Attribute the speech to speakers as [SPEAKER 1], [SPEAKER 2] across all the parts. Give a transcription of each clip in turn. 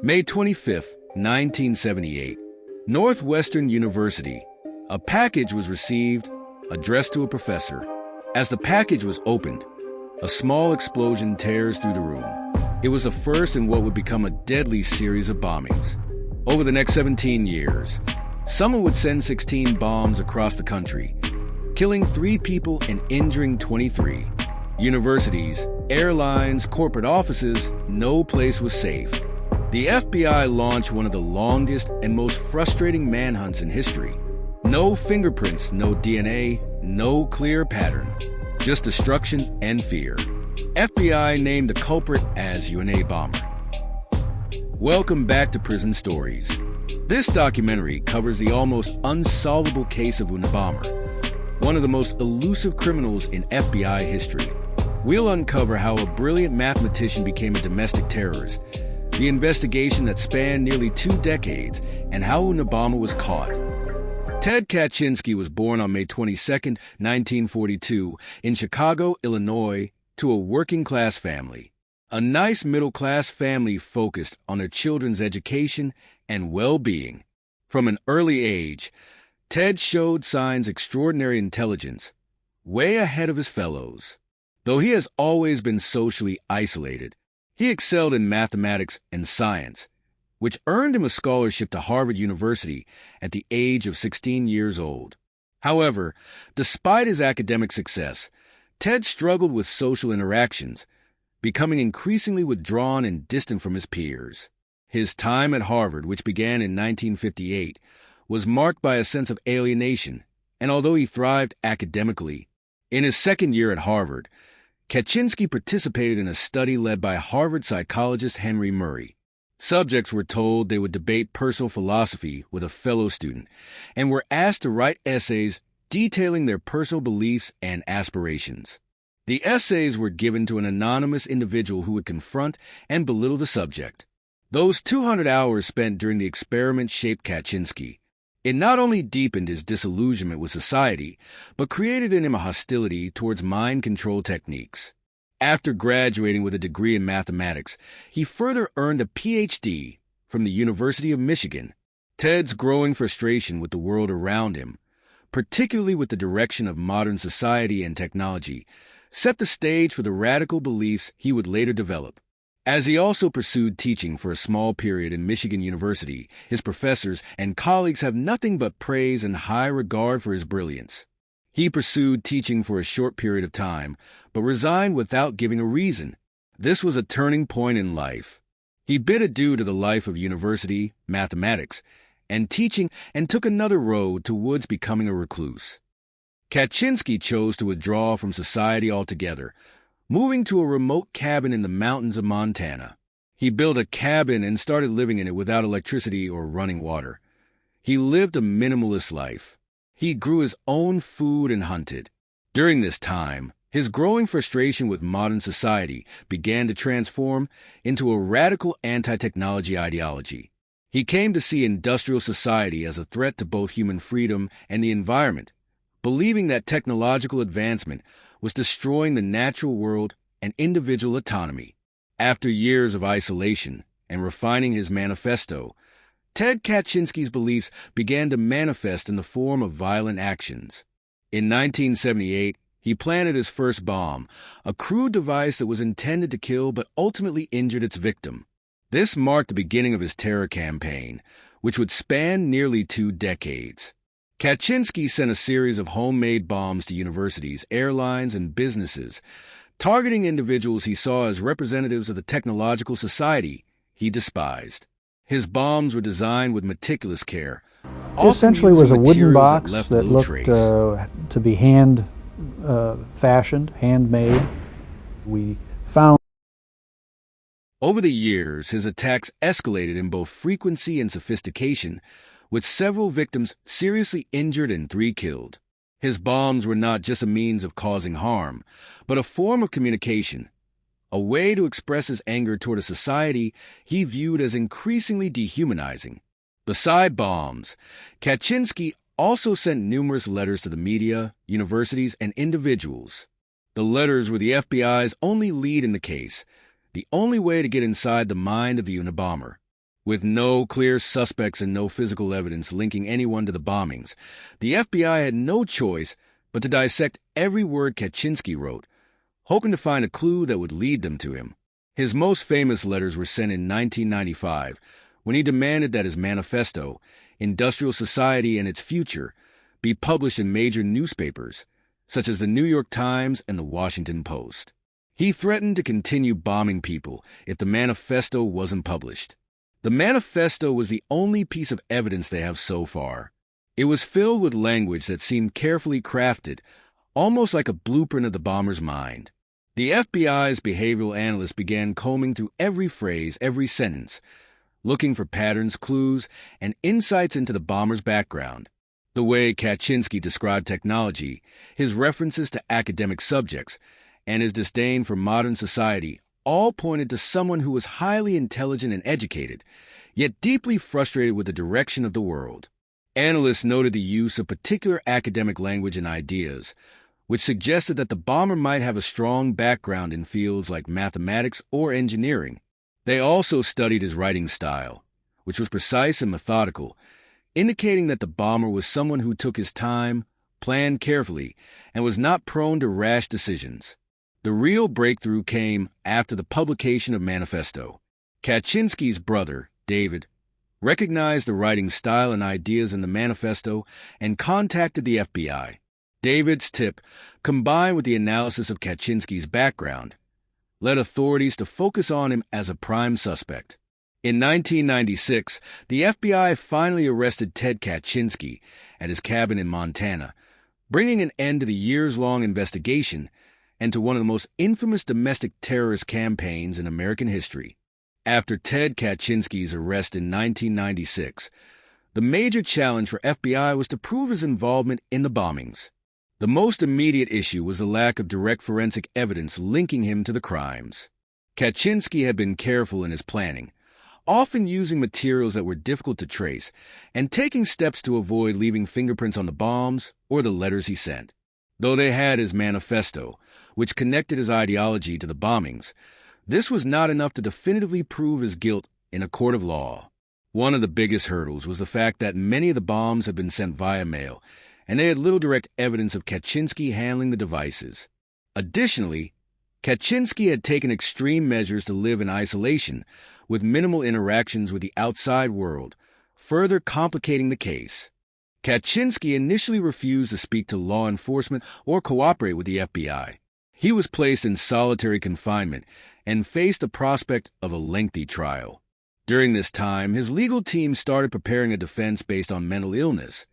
[SPEAKER 1] May 25, 1978. Northwestern University. A package was received, addressed to a professor. As the package was opened, a small explosion tears through the room. It was the first in what would become a deadly series of bombings. Over the next 17 years, someone would send 16 bombs across the country, killing 3 people and injuring 23. Universities, airlines, corporate offices, no place was safe. The FBI launched one of the longest and most frustrating manhunts in history. No fingerprints, no DNA, no clear pattern, just destruction and fear. FBI named the culprit as Unabomber. Welcome back to Prison Stories. This documentary covers the almost unsolvable case of Unabomber, one of the most elusive criminals in FBI history. We'll uncover how a brilliant mathematician became a domestic terrorist, the investigation that spanned nearly 2 decades, and how Unabomber was caught. Ted Kaczynski was born on May 22, 1942, in Chicago, Illinois, to a working-class family. A nice middle-class family focused on their children's education and well-being. From an early age, Ted showed signs of extraordinary intelligence, way ahead of his fellows. Though he has always been socially isolated, he excelled in mathematics and science, which earned him a scholarship to Harvard University at the age of 16 years old. However, despite his academic success, Ted struggled with social interactions, becoming increasingly withdrawn and distant from his peers. His time at Harvard, which began in 1958, was marked by a sense of alienation, and although he thrived academically, in his second year at Harvard, Kaczynski participated in a study led by Harvard psychologist Henry Murray. Subjects were told they would debate personal philosophy with a fellow student and were asked to write essays detailing their personal beliefs and aspirations. The essays were given to an anonymous individual who would confront and belittle the subject. Those 200 hours spent during the experiment shaped Kaczynski. It not only deepened his disillusionment with society, but created in him a hostility towards mind control techniques. After graduating with a degree in mathematics, he further earned a Ph.D. from the University of Michigan. Ted's growing frustration with the world around him, particularly with the direction of modern society and technology, set the stage for the radical beliefs he would later develop. As he also pursued teaching for a small period in Michigan University, his professors and colleagues have nothing but praise and high regard for his brilliance. He pursued teaching for a short period of time, but resigned without giving a reason. This was a turning point in life. He bid adieu to the life of university, mathematics, and teaching and took another road towards becoming a recluse. Kaczynski chose to withdraw from society altogether, moving to a remote cabin in the mountains of Montana. He built a cabin and started living in it without electricity or running water. He lived a minimalist life. He grew his own food and hunted. During this time, his growing frustration with modern society began to transform into a radical anti-technology ideology. He came to see industrial society as a threat to both human freedom and the environment, believing that technological advancement was destroying the natural world and individual autonomy. After years of isolation and refining his manifesto, Ted Kaczynski's beliefs began to manifest in the form of violent actions. In 1978, he planted his first bomb, a crude device that was intended to kill but ultimately injured its victim. This marked the beginning of his terror campaign, which would span nearly 2 decades. Kaczynski sent a series of homemade bombs to universities, airlines, and businesses, targeting individuals he saw as representatives of the technological society he despised. His bombs were designed with meticulous care.
[SPEAKER 2] It essentially was a wooden box that looked to be hand-fashioned, handmade. We found.
[SPEAKER 1] Over the years, his attacks escalated in both frequency and sophistication, with several victims seriously injured and 3 killed. His bombs were not just a means of causing harm, but a form of communication, a way to express his anger toward a society he viewed as increasingly dehumanizing. Beside bombs, Kaczynski also sent numerous letters to the media, universities, and individuals. The letters were the FBI's only lead in the case, the only way to get inside the mind of the Unabomber. With no clear suspects and no physical evidence linking anyone to the bombings, the FBI had no choice but to dissect every word Kaczynski wrote, hoping to find a clue that would lead them to him. His most famous letters were sent in 1995, when he demanded that his manifesto, Industrial Society and Its Future, be published in major newspapers, such as the New York Times and the Washington Post. He threatened to continue bombing people if the manifesto wasn't published. The manifesto was the only piece of evidence they have so far. It was filled with language that seemed carefully crafted, almost like a blueprint of the bomber's mind. The FBI's behavioral analysts began combing through every phrase, every sentence, looking for patterns, clues, and insights into the bomber's background. The way Kaczynski described technology, his references to academic subjects, and his disdain for modern society all pointed to someone who was highly intelligent and educated, yet deeply frustrated with the direction of the world. Analysts noted the use of particular academic language and ideas, which suggested that the bomber might have a strong background in fields like mathematics or engineering. They also studied his writing style, which was precise and methodical, indicating that the bomber was someone who took his time, planned carefully, and was not prone to rash decisions. The real breakthrough came after the publication of Manifesto. Kaczynski's brother, David, recognized the writing style and ideas in the manifesto and contacted the FBI. David's tip, combined with the analysis of Kaczynski's background, led authorities to focus on him as a prime suspect. In 1996, the FBI finally arrested Ted Kaczynski at his cabin in Montana, bringing an end to the years-long investigation and to one of the most infamous domestic terrorist campaigns in American history. After Ted Kaczynski's arrest in 1996, the major challenge for FBI was to prove his involvement in the bombings. The most immediate issue was the lack of direct forensic evidence linking him to the crimes. Kaczynski had been careful in his planning, often using materials that were difficult to trace and taking steps to avoid leaving fingerprints on the bombs or the letters he sent. Though they had his manifesto, which connected his ideology to the bombings, this was not enough to definitively prove his guilt in a court of law. One of the biggest hurdles was the fact that many of the bombs had been sent via mail, and they had little direct evidence of Kaczynski handling the devices. Additionally, Kaczynski had taken extreme measures to live in isolation, with minimal interactions with the outside world, further complicating the case. Kaczynski initially refused to speak to law enforcement or cooperate with the FBI. He was placed in solitary confinement and faced the prospect of a lengthy trial. During this time, his legal team started preparing a defense based on mental illness,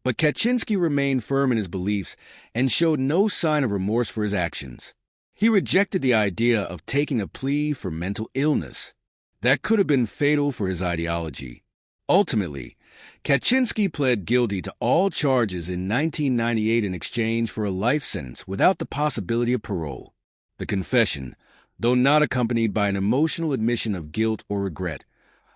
[SPEAKER 1] but Kaczynski remained firm in his beliefs and showed no sign of remorse for his actions. He rejected the idea of taking a plea for mental illness. That could have been fatal for his ideology. Ultimately, Kaczynski pled guilty to all charges in 1998 in exchange for a life sentence without the possibility of parole. The confession, though not accompanied by an emotional admission of guilt or regret,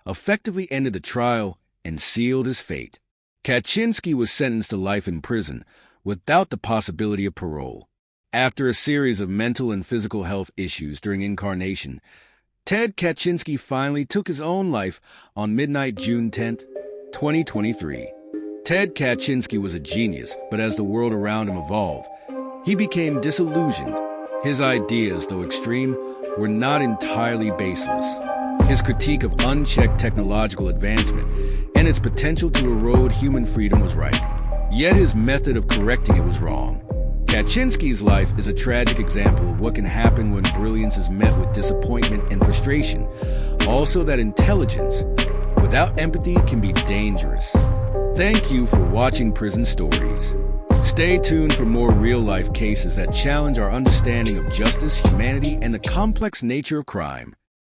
[SPEAKER 1] effectively ended the trial and sealed his fate. Kaczynski was sentenced to life in prison without the possibility of parole. After a series of mental and physical health issues during incarceration, Ted Kaczynski finally took his own life on midnight June 10, 2023. Ted Kaczynski was a genius, but as the world around him evolved, he became disillusioned. His ideas, though extreme, were not entirely baseless. His critique of unchecked technological advancement and its potential to erode human freedom was right. Yet his method of correcting it was wrong. Kaczynski's life is a tragic example of what can happen when brilliance is met with disappointment and frustration. Also, that intelligence without empathy can be dangerous. Thank you for watching Prison Stories. Stay tuned for more real-life cases that challenge our understanding of justice, humanity, and the complex nature of crime.